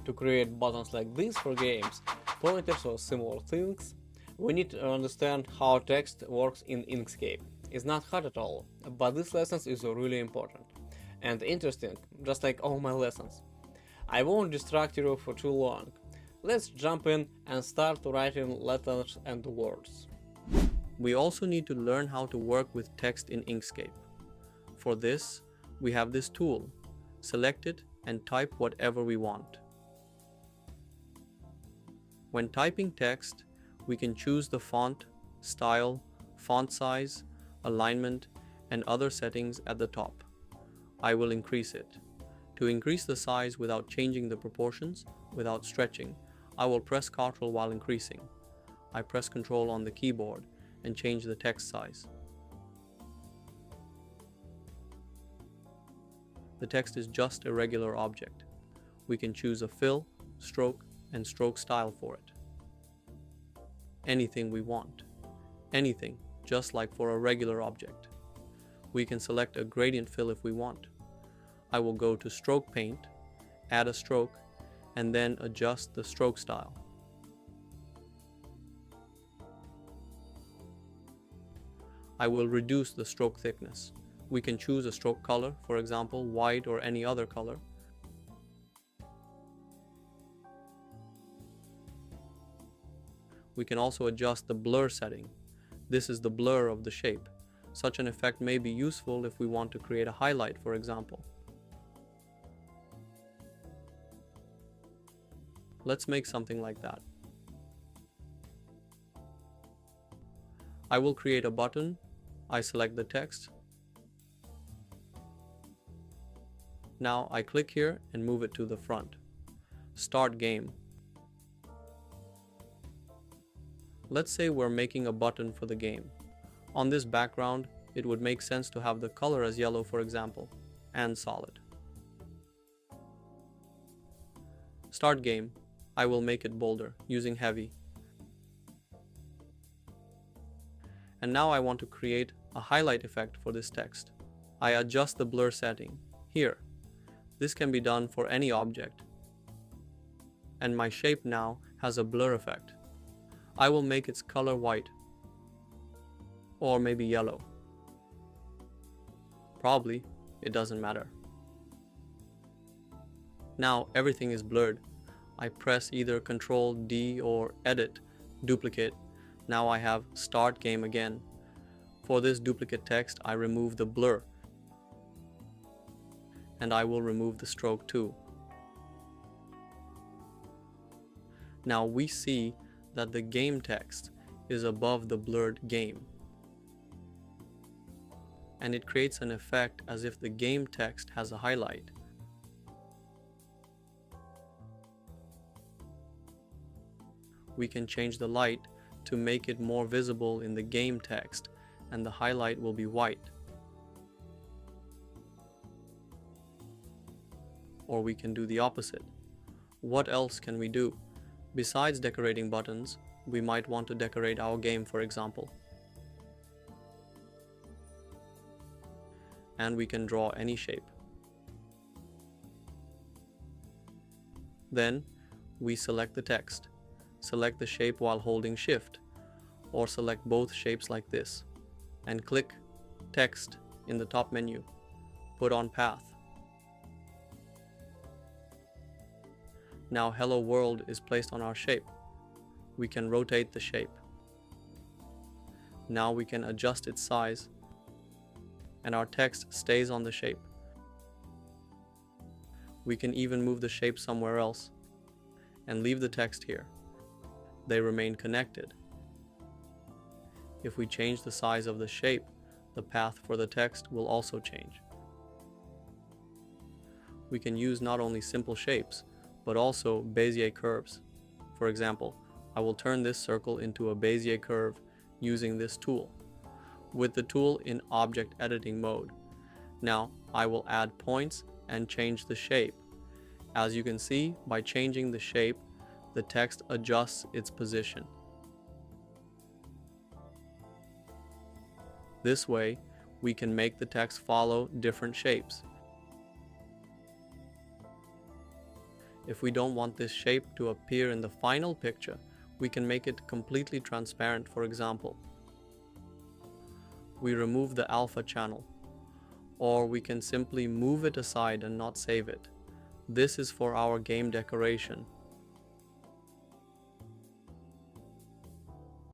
To create buttons like this for games, pointers or similar things, we need to understand how text works in Inkscape. It's not hard at all, but this lesson is really important and interesting, just like all my lessons. I won't distract you for too long. Let's jump in and start writing letters and words. We also need to learn how to work with text in Inkscape. For this, we have this tool. Select it and type whatever we want. When typing text, we can choose the font, style, font size, alignment, and other settings at the top. I will increase it. To increase the size without changing the proportions, without stretching, I will press Ctrl while increasing. I press Ctrl on the keyboard and change the text size. The text is just a regular object. We can choose a fill, stroke, and stroke style for it. Anything we want. Anything, just like for a regular object. We can select a gradient fill if we want. I will go to Stroke Paint, add a stroke, and then adjust the stroke style. I will reduce the stroke thickness. We can choose a stroke color, for example, white or any other color. We can also adjust the blur setting. This is the blur of the shape. Such an effect may be useful if we want to create a highlight, for example. Let's make something like that. I will create a button. I select the text. Now I click here and move it to the front. Start game. Let's say we're making a button for the game. On this background, it would make sense to have the color as yellow, for example, and solid. Start game. I will make it bolder using heavy. And now I want to create a highlight effect for this text. I adjust the blur setting here. This can be done for any object. And my shape now has a blur effect. I will make its color white. Or maybe yellow. Probably, it doesn't matter. Now everything is blurred. I press either Ctrl D or Edit, Duplicate. Now I have Start Game again. For this duplicate text, I remove the blur. And I will remove the stroke too. Now we see that the game text is above the blurred game. And it creates an effect as if the game text has a highlight. We can change the light to make it more visible in the game text, and the highlight will be white. Or we can do the opposite. What else can we do? Besides decorating buttons, we might want to decorate our game, for example. And we can draw any shape. Then, we select the text. Select the shape while holding Shift, or select both shapes like this, and click Text in the top menu. Put on Path. Now Hello World is placed on our shape. We can rotate the shape. Now we can adjust its size, and our text stays on the shape. We can even move the shape somewhere else, and leave the text here. They remain connected. If we change the size of the shape, the path for the text will also change. We can use not only simple shapes, but also Bezier curves. For example, I will turn this circle into a Bezier curve using this tool, with the tool in object editing mode. Now I will add points and change the shape. As you can see, by changing the shape, the text adjusts its position. This way, we can make the text follow different shapes. If we don't want this shape to appear in the final picture, we can make it completely transparent. For example, we remove the alpha channel, or we can simply move it aside and not save it. This is for our game decoration.